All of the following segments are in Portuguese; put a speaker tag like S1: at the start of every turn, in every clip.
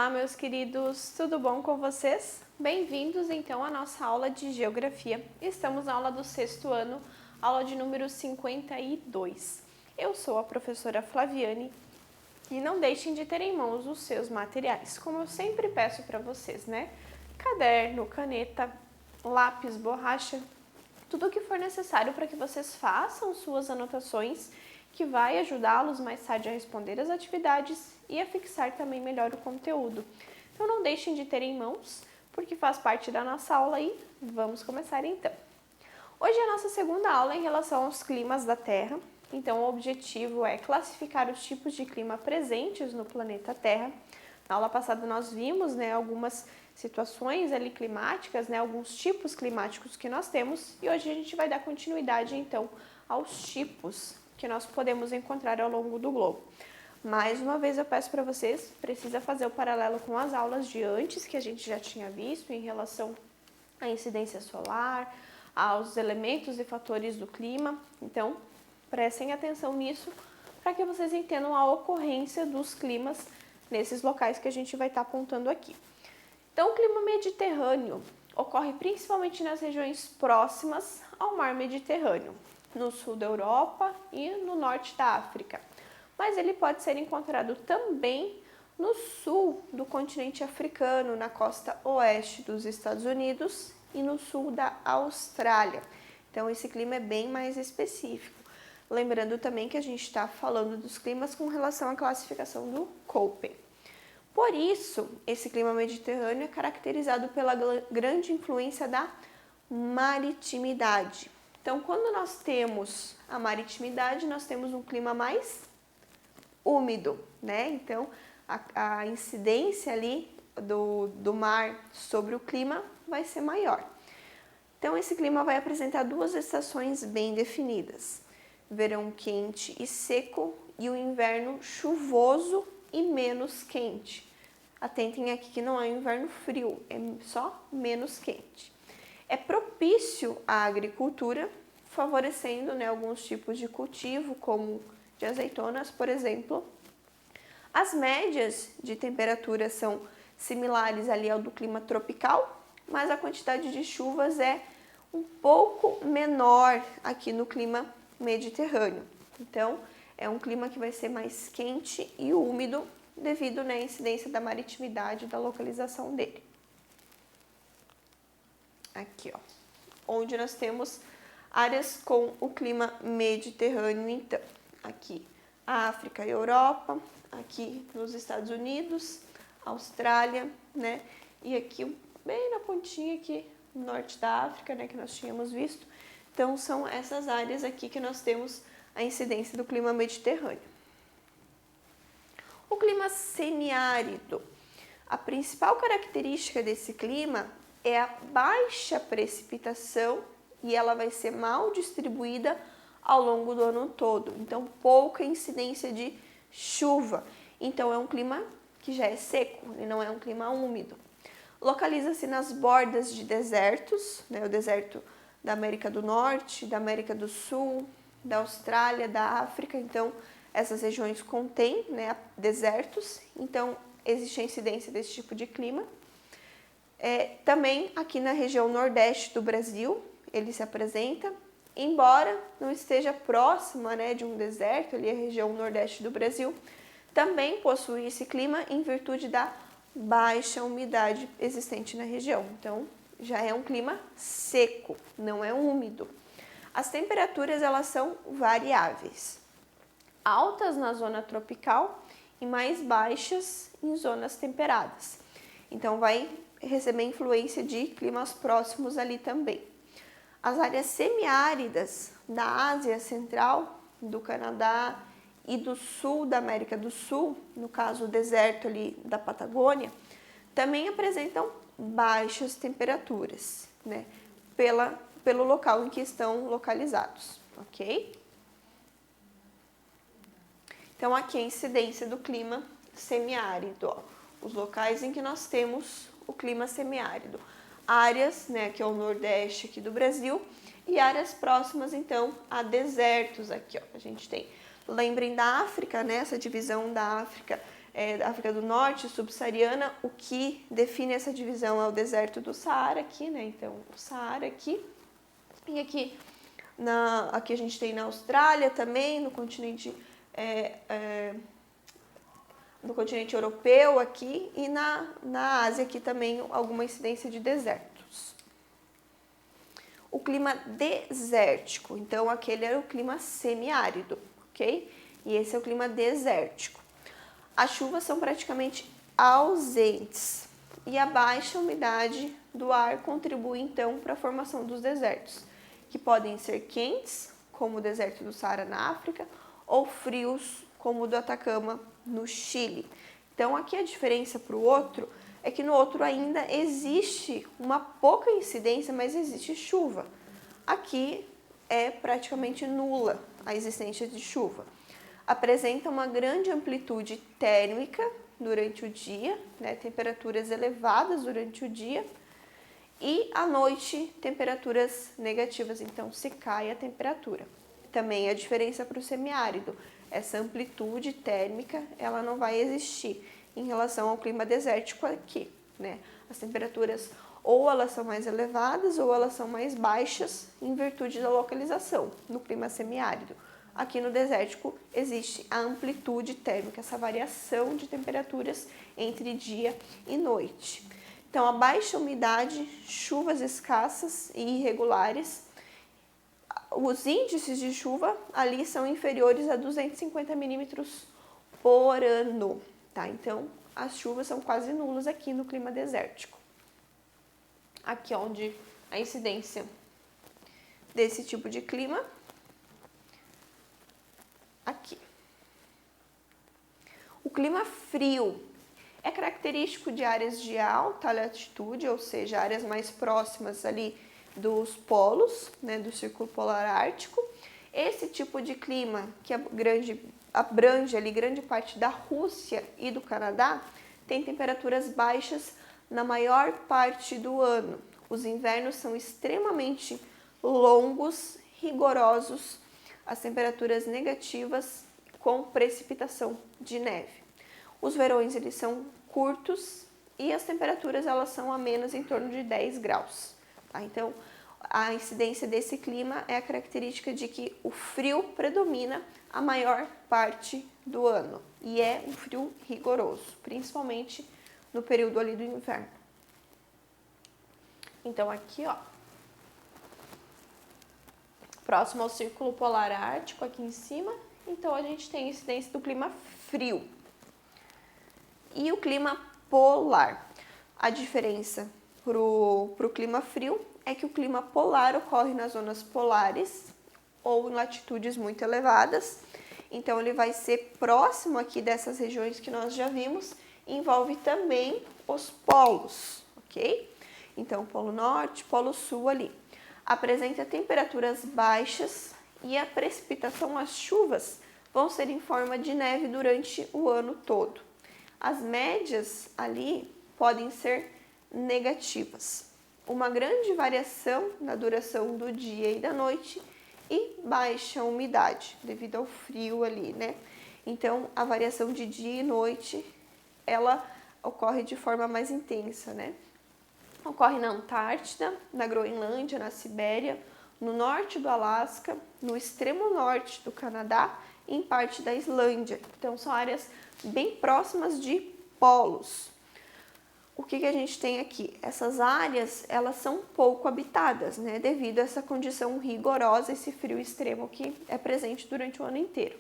S1: Olá, meus queridos, tudo bom com vocês? Bem-vindos então à nossa aula de Geografia. Estamos na aula do sexto ano, aula de número 52. Eu sou a professora Flaviane e não deixem de ter em mãos os seus materiais, como eu sempre peço para vocês, né? Caderno, caneta, lápis, borracha, tudo o que for necessário para que vocês façam suas anotações, que vai ajudá-los mais tarde a responder as atividades e a fixar também melhor o conteúdo. Então não deixem de ter em mãos, porque faz parte da nossa aula e vamos começar então. Hoje é a nossa segunda aula em relação aos climas da Terra. Então o objetivo é classificar os tipos de clima presentes no planeta Terra. Na aula passada nós vimos, algumas situações ali climáticas, alguns tipos climáticos que nós temos, e hoje a gente vai dar continuidade então aos tipos que nós podemos encontrar ao longo do globo. Mais uma vez eu peço para vocês, precisa fazer o paralelo com as aulas de antes, que a gente já tinha visto em relação à incidência solar, aos elementos e fatores do clima. Então, prestem atenção nisso para que vocês entendam a ocorrência dos climas nesses locais que a gente vai estar apontando aqui. Então, o clima mediterrâneo ocorre principalmente nas regiões próximas ao mar Mediterrâneo, no sul da Europa e no norte da África. Mas ele pode ser encontrado também no sul do continente africano, na costa oeste dos Estados Unidos e no sul da Austrália. Então, esse clima é bem mais específico. Lembrando também que a gente está falando dos climas com relação à classificação do Köppen. Por isso, esse clima mediterrâneo é caracterizado pela grande influência da maritimidade. Então, quando nós temos a maritimidade, nós temos um clima mais úmido, né? Então, a incidência ali do mar sobre o clima vai ser maior. Então, esse clima vai apresentar duas estações bem definidas: verão quente e seco e o inverno chuvoso e menos quente. Atentem aqui que não é um inverno frio, é só menos quente. É propício à agricultura, favorecendo alguns tipos de cultivo, como de azeitonas, por exemplo. As médias de temperatura são similares ali ao do clima tropical, mas a quantidade de chuvas é um pouco menor aqui no clima mediterrâneo. Então, é um clima que vai ser mais quente e úmido devido à incidência da maritimidade e da localização dele. Aqui, ó, onde nós temos áreas com o clima mediterrâneo, então, aqui a África e Europa, aqui nos Estados Unidos, Austrália, né, e aqui bem na pontinha aqui, no norte da África, né, que nós tínhamos visto. Então, são essas áreas aqui que nós temos a incidência do clima mediterrâneo. O clima semiárido. A principal característica desse clima é a baixa precipitação e ela vai ser mal distribuída ao longo do ano todo. Então, pouca incidência de chuva. Então, é um clima que já é seco, e não é um clima úmido. Localiza-se nas bordas de desertos, né, o deserto da América do Norte, da América do Sul, da Austrália, da África. Então, essas regiões contêm, né, desertos, então existe a incidência desse tipo de clima. Também aqui na região nordeste do Brasil, ele se apresenta, embora não esteja próxima, né, de um deserto, ali a região nordeste do Brasil, também possui esse clima em virtude da baixa umidade existente na região. Então, já é um clima seco, não é úmido. As temperaturas, elas são variáveis, altas na zona tropical e mais baixas em zonas temperadas. Então, vai receber influência de climas próximos ali também. As áreas semiáridas da Ásia Central, do Canadá e do sul da América do Sul, no caso o deserto ali da Patagônia, também apresentam baixas temperaturas, né, pelo local em que estão localizados, ok? Então, aqui a incidência do clima semiárido, ó, os locais em que nós temos o clima semiárido. Áreas, né, que é o nordeste aqui do Brasil, e áreas próximas, então, a desertos aqui, ó, a gente tem. Lembrem da África, né, essa divisão da África da África do Norte, subsaariana, o que define essa divisão é o deserto do Saara aqui, né? Então, o Saara aqui. E aqui a gente tem na Austrália também, no continente europeu aqui, e na Ásia aqui também alguma incidência de desertos. O clima desértico, então aquele era o clima semiárido, ok? E esse é o clima desértico. As chuvas são praticamente ausentes e a baixa umidade do ar contribui então para a formação dos desertos, que podem ser quentes, como o deserto do Saara na África, ou frios, como o do Atacama no Chile. Então aqui a diferença para o outro é que no outro ainda existe uma pouca incidência, mas existe chuva. Aqui é praticamente nula a existência de chuva. Apresenta uma grande amplitude térmica durante o dia, né, temperaturas elevadas durante o dia, e à noite temperaturas negativas, então se cai a temperatura. Também a diferença para o semiárido, essa amplitude térmica ela não vai existir em relação ao clima desértico aqui, né? As temperaturas ou elas são mais elevadas ou elas são mais baixas em virtude da localização no clima semiárido. Aqui no desértico existe a amplitude térmica, essa variação de temperaturas entre dia e noite. Então, a baixa umidade, chuvas escassas e irregulares, os índices de chuva ali são inferiores a 250 milímetros por ano, tá? Então, as chuvas são quase nulas aqui no clima desértico. Aqui onde a incidência desse tipo de clima, aqui. O clima frio é característico de áreas de alta latitude, ou seja, áreas mais próximas ali dos polos, né, do Círculo Polar Ártico. Esse tipo de clima, que abrange ali grande parte da Rússia e do Canadá, tem temperaturas baixas na maior parte do ano. Os invernos são extremamente longos, rigorosos, as temperaturas negativas com precipitação de neve. Os verões eles são curtos e as temperaturas elas são amenas em torno de 10 graus. Tá? Então, a incidência desse clima é a característica de que o frio predomina a maior parte do ano e é um frio rigoroso, principalmente no período ali do inverno. Então, aqui, ó, próximo ao Círculo Polar Ártico, aqui em cima, então a gente tem a incidência do clima frio. E o clima polar. A diferença para o clima frio é que o clima polar ocorre nas zonas polares ou em latitudes muito elevadas. Então, ele vai ser próximo aqui dessas regiões que nós já vimos, e envolve também os polos, ok? Então, Polo Norte, Polo Sul ali. Apresenta temperaturas baixas e a precipitação, as chuvas, vão ser em forma de neve durante o ano todo. As médias ali podem ser negativas. Uma grande variação na duração do dia e da noite e baixa umidade, devido ao frio ali, né? Então, a variação de dia e noite, ela ocorre de forma mais intensa, né? Ocorre na Antártida, na Groenlândia, na Sibéria, no norte do Alasca, no extremo norte do Canadá e em parte da Islândia. Então, são áreas bem próximas de polos. O que a gente tem aqui? Essas áreas, elas são pouco habitadas, né? Devido a essa condição rigorosa, esse frio extremo que é presente durante o ano inteiro.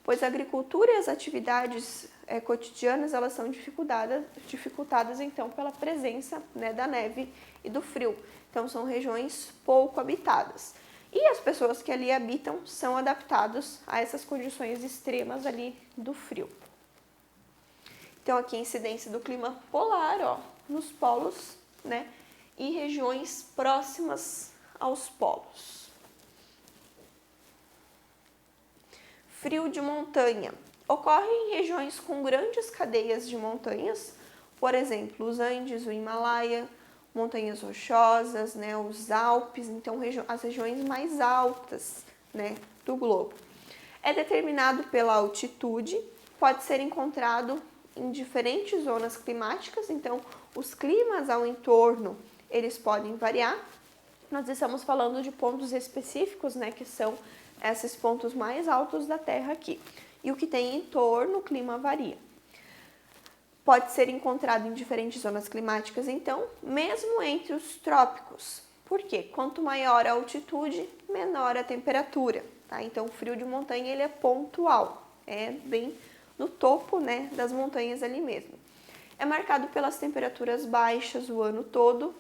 S1: Pois a agricultura e as atividades cotidianas, elas são dificultadas então pela presença, né, da neve e do frio. Então, são regiões pouco habitadas. E as pessoas que ali habitam são adaptadas a essas condições extremas ali do frio. Então, aqui a incidência do clima polar, ó, nos polos, né, e regiões próximas aos polos. Frio de montanha. Ocorre em regiões com grandes cadeias de montanhas, por exemplo, os Andes, o Himalaia, montanhas rochosas, né, os Alpes, então as regiões mais altas, né, do globo. É determinado pela altitude, pode ser encontrado em diferentes zonas climáticas, então os climas ao entorno, eles podem variar. Nós estamos falando de pontos específicos, né, que são esses pontos mais altos da Terra aqui. E o que tem em torno, o clima varia. Pode ser encontrado em diferentes zonas climáticas, então, mesmo entre os trópicos. Por quê? Quanto maior a altitude, menor a temperatura, tá? Então, o frio de montanha, ele é pontual, é bem no topo, né, das montanhas ali mesmo. É marcado pelas temperaturas baixas o ano todo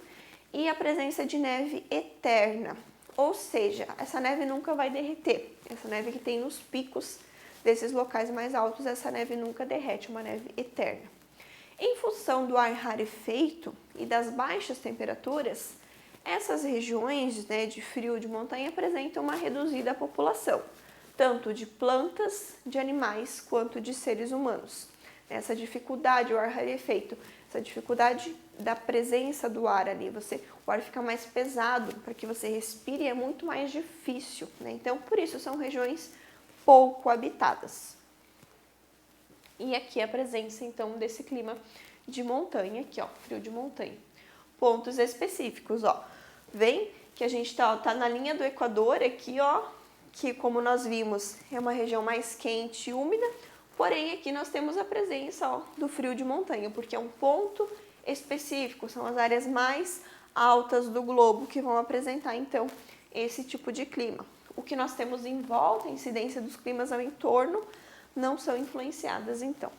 S1: e a presença de neve eterna, ou seja, essa neve nunca vai derreter. Essa neve que tem nos picos desses locais mais altos, essa neve nunca derrete, uma neve eterna. Em função do ar rarefeito e das baixas temperaturas, essas regiões, né, de frio de montanha apresentam uma reduzida população, tanto de plantas, de animais, quanto de seres humanos. Essa dificuldade, o ar rarefeito, essa dificuldade da presença do ar ali, o ar fica mais pesado para que você respire, é muito mais difícil, né? Então, por isso, são regiões pouco habitadas. E aqui a presença, então, desse clima de montanha, aqui, ó, frio de montanha. Pontos específicos, ó. Vem que a gente tá na linha do Equador aqui, ó, que como nós vimos, é uma região mais quente e úmida, porém aqui nós temos a presença, ó, do frio de montanha, porque é um ponto específico, são as áreas mais altas do globo que vão apresentar, então, esse tipo de clima. O que nós temos em volta, a incidência dos climas ao entorno, não são influenciadas, então.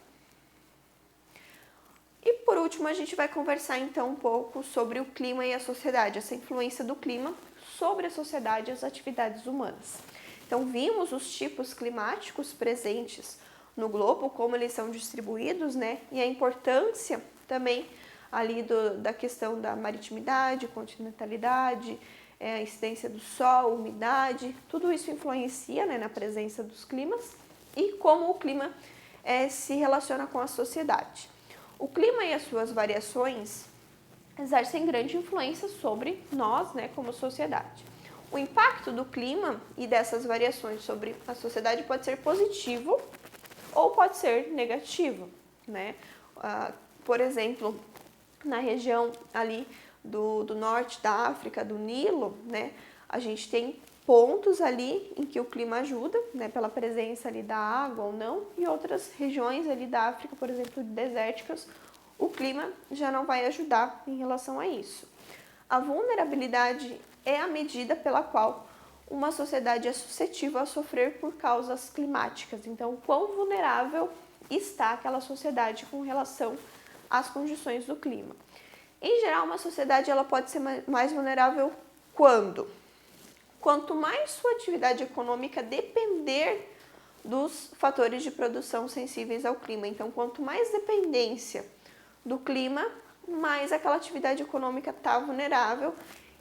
S1: E por último, a gente vai conversar então um pouco sobre o clima e a sociedade, essa influência do clima sobre a sociedade e as atividades humanas. Então, vimos os tipos climáticos presentes no globo, como eles são distribuídos, né? E a importância também ali da questão da maritimidade, continentalidade, a incidência do sol, umidade, tudo isso influencia, né, na presença dos climas e como o clima se relaciona com a sociedade. O clima e as suas variações exercem grande influência sobre nós, né, como sociedade. O impacto do clima e dessas variações sobre a sociedade pode ser positivo ou pode ser negativo, né? Por exemplo, na região ali do norte da África, do Nilo, né, a gente tem pontos ali em que o clima ajuda, né, pela presença ali da água ou não, e outras regiões ali da África, por exemplo, desérticas, o clima já não vai ajudar em relação a isso. A vulnerabilidade é a medida pela qual uma sociedade é suscetível a sofrer por causas climáticas. Então, quão vulnerável está aquela sociedade com relação às condições do clima. Em geral, uma sociedade ela pode ser mais vulnerável quanto mais sua atividade econômica depender dos fatores de produção sensíveis ao clima. Então, quanto mais dependência do clima, mais aquela atividade econômica está vulnerável.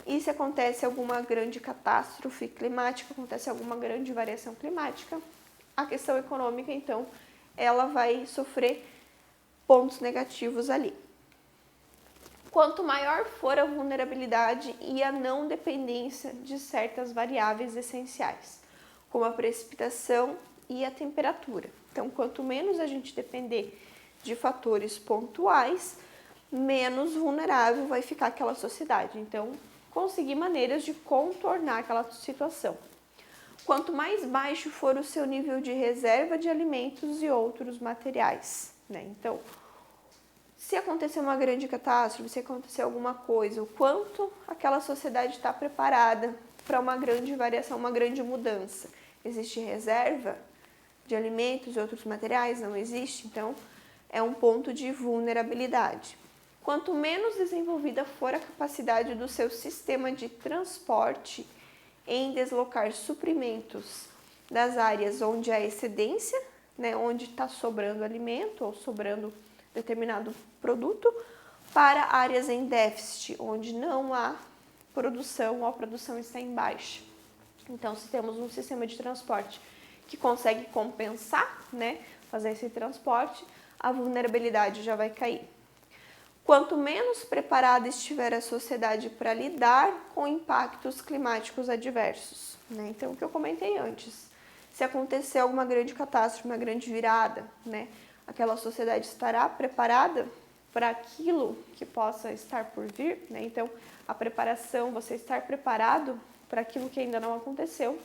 S1: E se acontece alguma grande catástrofe climática, acontece alguma grande variação climática, a questão econômica, então, ela vai sofrer pontos negativos ali. Quanto maior for a vulnerabilidade e a não dependência de certas variáveis essenciais, como a precipitação e a temperatura. Então, quanto menos a gente depender de fatores pontuais, menos vulnerável vai ficar aquela sociedade. Então, conseguir maneiras de contornar aquela situação. Quanto mais baixo for o seu nível de reserva de alimentos e outros materiais, né? Então, se acontecer uma grande catástrofe, se acontecer alguma coisa, o quanto aquela sociedade está preparada para uma grande variação, uma grande mudança. Existe reserva de alimentos e outros materiais? Não existe, então é um ponto de vulnerabilidade. Quanto menos desenvolvida for a capacidade do seu sistema de transporte em deslocar suprimentos das áreas onde há excedência, né, onde está sobrando alimento ou sobrando determinado produto, para áreas em déficit, onde não há produção ou a produção está em baixa. Então, se temos um sistema de transporte que consegue compensar, né, fazer esse transporte, a vulnerabilidade já vai cair. Quanto menos preparada estiver a sociedade para lidar com impactos climáticos adversos, né? Então, o que eu comentei antes, se acontecer alguma grande catástrofe, uma grande virada, né, aquela sociedade estará preparada para aquilo que possa estar por vir, né? Então, a preparação, você estar preparado para aquilo que ainda não aconteceu,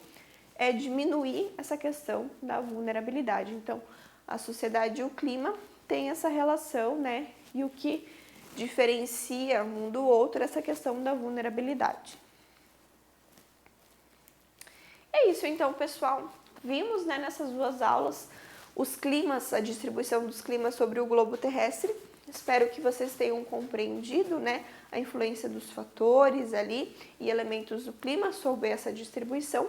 S1: é diminuir essa questão da vulnerabilidade. Então, a sociedade e o clima têm essa relação, né? E o que diferencia um do outro é essa questão da vulnerabilidade. É isso então, pessoal. Vimos, né, nessas duas aulas os climas, a distribuição dos climas sobre o globo terrestre. Espero que vocês tenham compreendido, né, a influência dos fatores ali e elementos do clima sobre essa distribuição.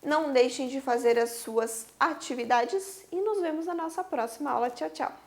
S1: Não deixem de fazer as suas atividades e nos vemos na nossa próxima aula. Tchau, tchau!